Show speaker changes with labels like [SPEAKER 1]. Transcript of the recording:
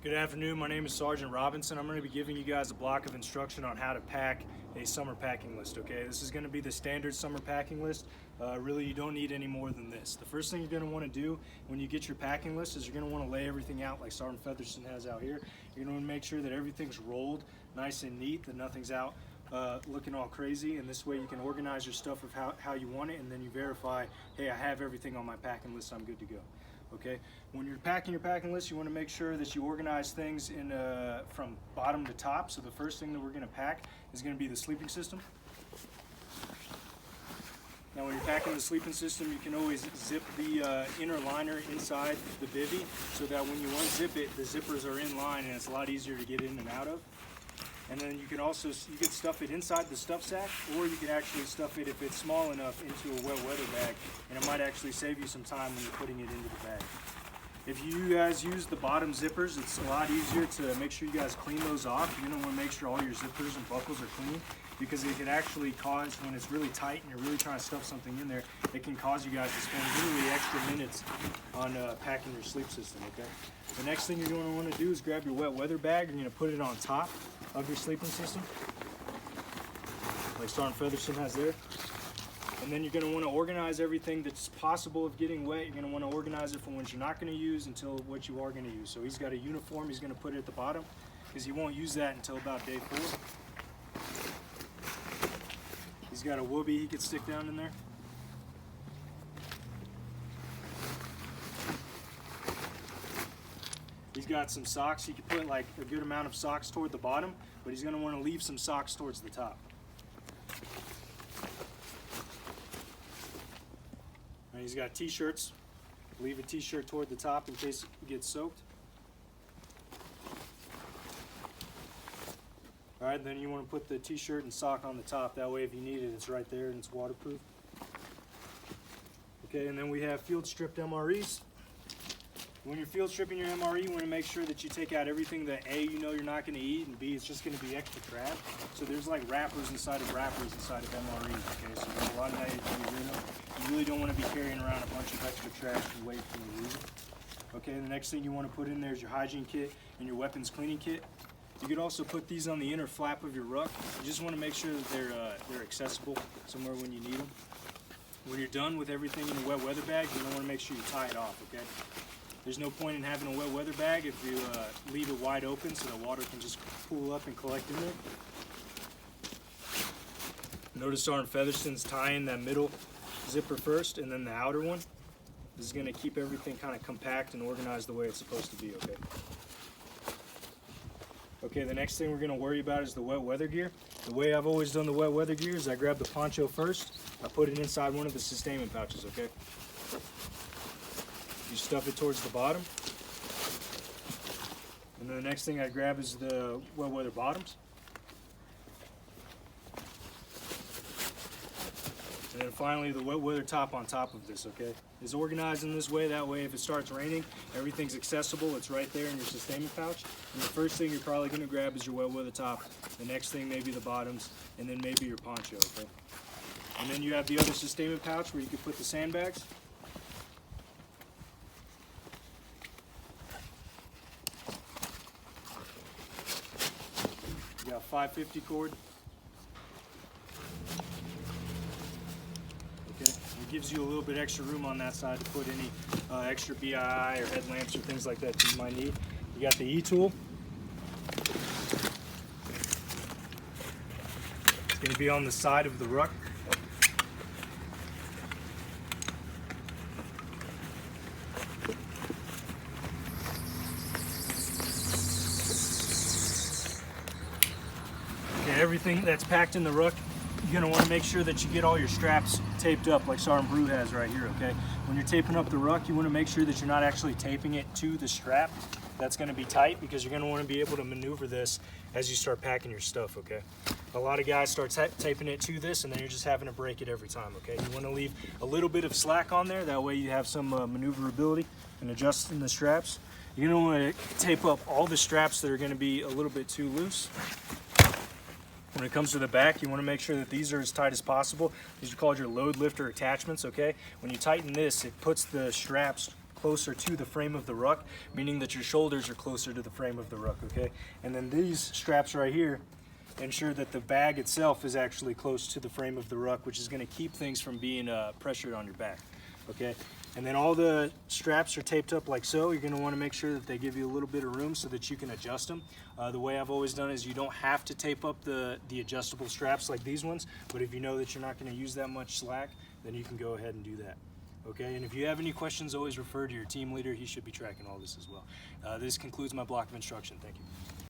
[SPEAKER 1] Good afternoon, my name is Sergeant Robinson. I'm going to be giving you guys a block of instruction on how to pack a summer packing list, okay? This is going to be the standard summer packing list. Really, you don't need any more than this. The first thing you're going to want to do when you get your packing list is you're going to want to lay everything out like Sergeant Featherston has out here. You're going to want to make sure that everything's rolled nice and neat, that nothing's out looking all crazy, and this way you can organize your stuff of how you want it, and then you verify, hey, I have everything on my packing list, I'm good to go. Okay, when you're packing your packing list, you want to make sure that you organize things in from bottom to top. So the first thing that we're going to pack is going to be the sleeping system. Now when you're packing the sleeping system, you can always zip the inner liner inside the bivvy so that when you unzip it, the zippers are in line and it's a lot easier to get in and out of. And then you can also stuff it inside the stuff sack, or you can actually stuff it, if it's small enough, into a wet weather bag, and it might actually save you some time when you're putting it into the bag. If you guys use the bottom zippers, it's a lot easier to make sure you guys clean those off. You're going to want to make sure all your zippers and buckles are clean, because it can actually cause, when it's really tight and you're really trying to stuff something in there, it can cause you guys to spend literally extra minutes on packing your sleep system, okay? The next thing you're going to want to do is grab your wet weather bag. You're going to put it on top of your sleeping system, like Sergeant Featherston has there. And then you're going to want to organize everything that's possible of getting wet. You're going to want to organize it from what you're not going to use until what you are going to use. So he's got a uniform he's going to put it at the bottom, because he won't use that until about day 4. He's got a whoopee he could stick down in there. He's got some socks. He could put like a good amount of socks toward the bottom, but he's going to want to leave some socks towards the top. And he's got t-shirts. Leave a t-shirt toward the top in case it gets soaked. Alright, then you want to put the t-shirt and sock on the top. That way if you need it, it's right there and it's waterproof. Okay, and then we have field stripped MREs. When you're field stripping your MRE, you want to make sure that you take out everything that A, you know you're not going to eat, and B, it's just going to be extra crap. So there's like wrappers inside of MREs, okay? So there's a lot of that you can get rid of. You really don't want to be carrying around a bunch of extra trash and weight from the reason. Okay, the next thing you want to put in there is your hygiene kit and your weapons cleaning kit. You could also put these on the inner flap of your ruck. You just want to make sure that they're accessible somewhere when you need them. When you're done with everything in the wet weather bag, you're going to want to make sure you tie it off, okay? There's no point in having a wet weather bag if you leave it wide open so that water can just pool up and collect in there. Notice Sergeant Featherston's tying that middle zipper first and then the outer one. This is going to keep everything kind of compact and organized the way it's supposed to be, okay? Okay, the next thing we're going to worry about is the wet weather gear. The way I've always done the wet weather gear is I grab the poncho first, I put it inside one of the sustainment pouches, okay? You stuff it towards the bottom. And then the next thing I grab is the wet weather bottoms. And then finally the wet weather top on top of this, okay? It's organized in this way, that way if it starts raining, everything's accessible, it's right there in your sustainment pouch. And the first thing you're probably going to grab is your wet weather top. The next thing maybe the bottoms, and then maybe your poncho, okay? And then you have the other sustainment pouch where you can put the sandbags. You got 550 cord. Okay, it gives you a little bit extra room on that side to put any extra BII or headlamps or things like that you might need. You got the E-tool. It's going to be on the side of the ruck. Everything that's packed in the ruck, you're going to want to make sure that you get all your straps taped up like Sergeant Brew has right here, okay? When you're taping up the ruck, you want to make sure that you're not actually taping it to the strap. That's going to be tight because you're going to want to be able to maneuver this as you start packing your stuff, okay? A lot of guys start taping it to this and then you're just having to break it every time, okay? You want to leave a little bit of slack on there, that way you have some maneuverability and adjusting the straps. You're going to want to tape up all the straps that are going to be a little bit too loose. When it comes to the back, you want to make sure that these are as tight as possible. These are called your load lifter attachments, okay? When you tighten this, it puts the straps closer to the frame of the ruck, meaning that your shoulders are closer to the frame of the ruck, okay? And then these straps right here ensure that the bag itself is actually close to the frame of the ruck, which is going to keep things from being pressured on your back, okay? And then all the straps are taped up like so. You're going to want to make sure that they give you a little bit of room so that you can adjust them. The way I've always done is you don't have to tape up the adjustable straps like these ones, but if you know that you're not going to use that much slack, then you can go ahead and do that. Okay, and if you have any questions, always refer to your team leader. He should be tracking all this as well. This concludes my block of instruction. Thank you.